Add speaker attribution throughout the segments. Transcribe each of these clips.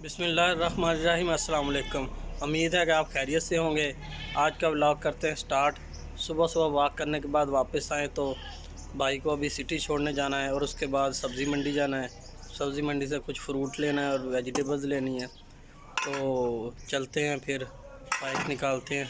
Speaker 1: बिस्मिल्लाहिर्रहमानिर्रहीम। अस्सलाम वालेकुम। उम्मीद है कि आप खैरियत से होंगे। आज का व्लॉग करते हैं स्टार्ट। सुबह सुबह वॉक करने के बाद वापस आए तो भाई को अभी सिटी छोड़ने जाना है और उसके बाद सब्ज़ी मंडी जाना है। सब्ज़ी मंडी से कुछ फ्रूट लेना है और वेजिटेबल्स लेनी है, तो चलते हैं फिर बाइक निकालते हैं।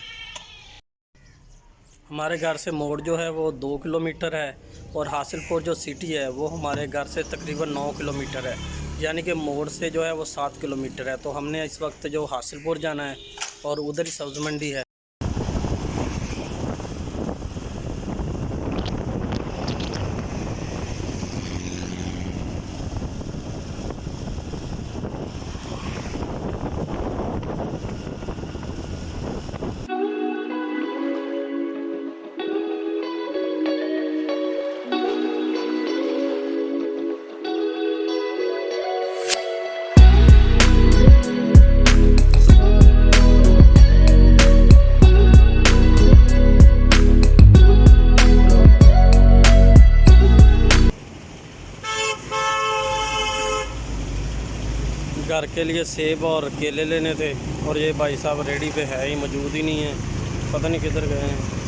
Speaker 1: हमारे घर से मोड़ जो है वो 2 किलोमीटर है और हासिलपुर जो सिटी है वो हमारे घर से तकरीबन 9 किलोमीटर है, यानी कि मोड़ से जो है वो 7 किलोमीटर है। तो हमने इस वक्त जो हासिलपुर जाना है और उधर ही सब्ज़ी मंडी है। घर के लिए सेब और केले लेने थे और ये भाई साहब रेडी पे है ही, मौजूद ही नहीं है, पता नहीं किधर गए हैं।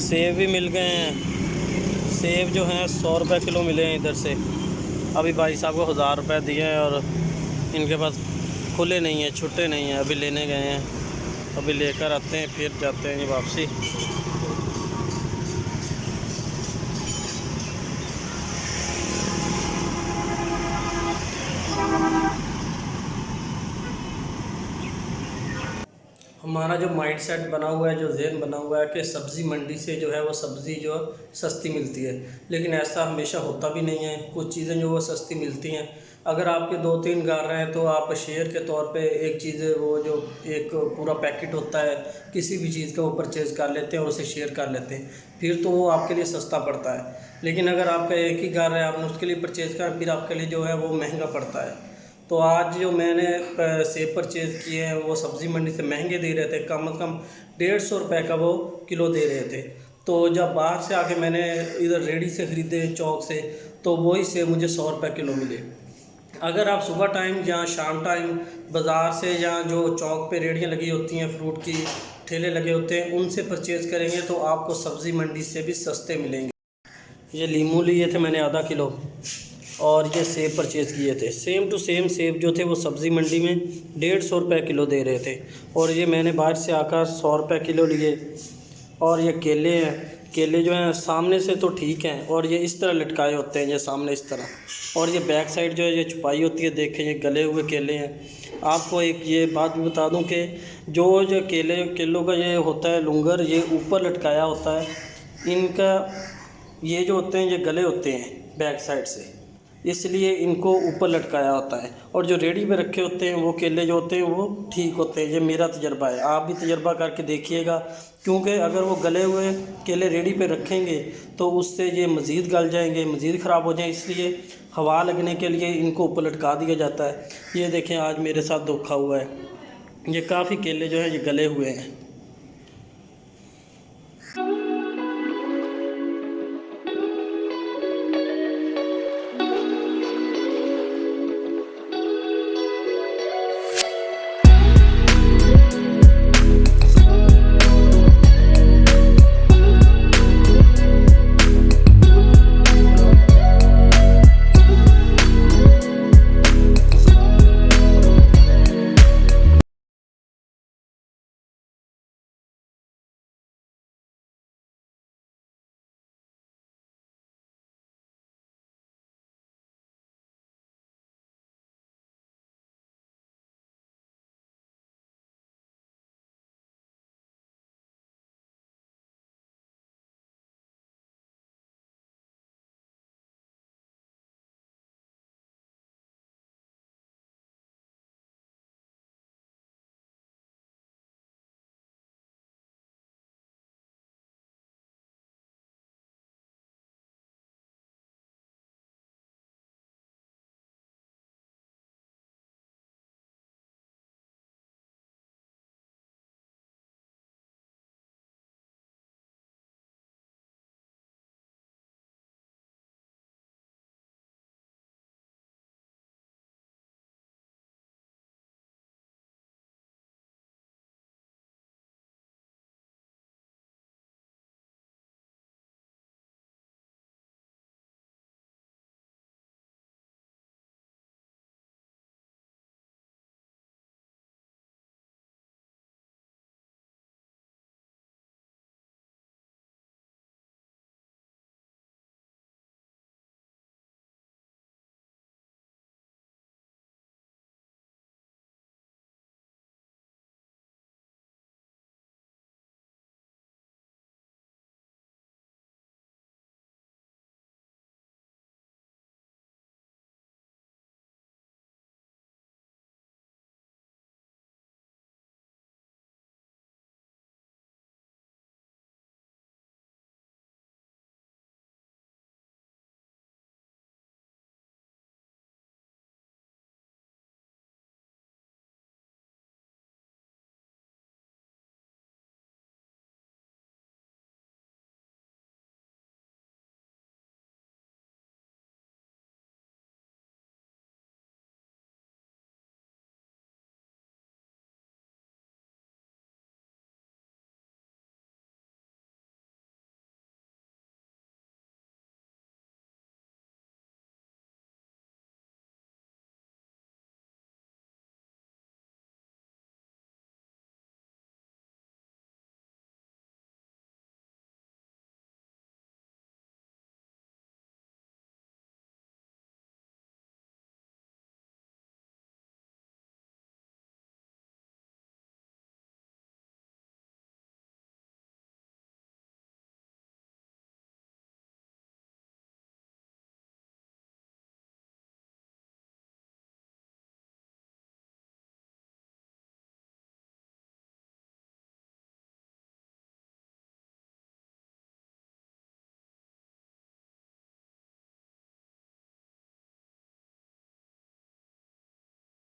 Speaker 1: सेब भी मिल गए हैं। सेब जो हैं 100 रुपये किलो मिले हैं इधर से। अभी भाई साहब को 1000 रुपये दिए हैं और इनके पास खुले नहीं हैं, छुट्टे नहीं हैं, अभी लेने गए हैं। अभी लेकर आते हैं फिर जाते हैं ये वापसी। हमारा जो माइंड सेट बना हुआ है, जो ज़हन बना हुआ है कि सब्ज़ी मंडी से जो है वो सब्ज़ी जो सस्ती मिलती है, लेकिन ऐसा हमेशा होता भी नहीं है। कुछ चीज़ें जो वो सस्ती मिलती हैं। अगर आपके 2-3 घर हैं तो आप शेयर के तौर पे एक चीज़, वो जो एक पूरा पैकेट होता है किसी भी चीज़ का, वो परचेज़ कर लेते हैं और उसे शेयर कर लेते हैं, फिर तो वो आपके लिए सस्ता पड़ता है। लेकिन अगर आपका एक ही घर है, आपने उसके लिए परचेज़ कर, फिर आपके लिए जो है वो महंगा पड़ता है। तो आज जो मैंने सेब परचेज़ किए हैं वो सब्ज़ी मंडी से महंगे दे रहे थे, कम से कम 150 रुपये का वो किलो दे रहे थे। तो जब बाहर से आके मैंने इधर रेडी से ख़रीदे चौक से, तो वही सेब मुझे 100 रुपये किलो मिले। अगर आप सुबह टाइम या शाम टाइम बाज़ार से या जो चौक पे रेड़ियाँ लगी होती हैं, फ्रूट की ठेले लगे होते हैं, उनसे परचेज़ करेंगे तो आपको सब्ज़ी मंडी से भी सस्ते मिलेंगे। ये लीमू लिए थे मैंने आधा किलो और ये सेब परचेज़ किए थे। सेम टू सेम सेब जो थे वो सब्ज़ी मंडी में 150 रुपये किलो दे रहे थे और ये मैंने बाहर से आकर 100 रुपये किलो लिए। और ये केले हैं, केले जो हैं सामने से तो ठीक हैं और ये इस तरह लटकाए होते हैं, ये सामने इस तरह, और ये बैक साइड जो है ये छुपाई होती है। देखें ये गले हुए केले हैं। आपको एक ये बात भी बता दूं कि जो केलों का ये होता है लुंगर, ये ऊपर लटकाया होता है। इनका ये जो होते हैं ये गले होते हैं बैक साइड से, इसलिए इनको ऊपर लटकाया होता है। और जो रेडी पे रखे होते हैं वो केले जो होते हैं वो ठीक होते हैं। ये मेरा तजर्बा है, आप भी तजर्बा करके देखिएगा, क्योंकि अगर वो गले हुए केले रेडी पे रखेंगे तो उससे ये मज़ीद गल जाएंगे, मज़ीद ख़राब हो जाएं। इसलिए हवा लगने के लिए इनको ऊपर लटका दिया जाता है। ये देखें आज मेरे साथ धोखा हुआ है, ये काफ़ी केले जो हैं ये गले हुए हैं।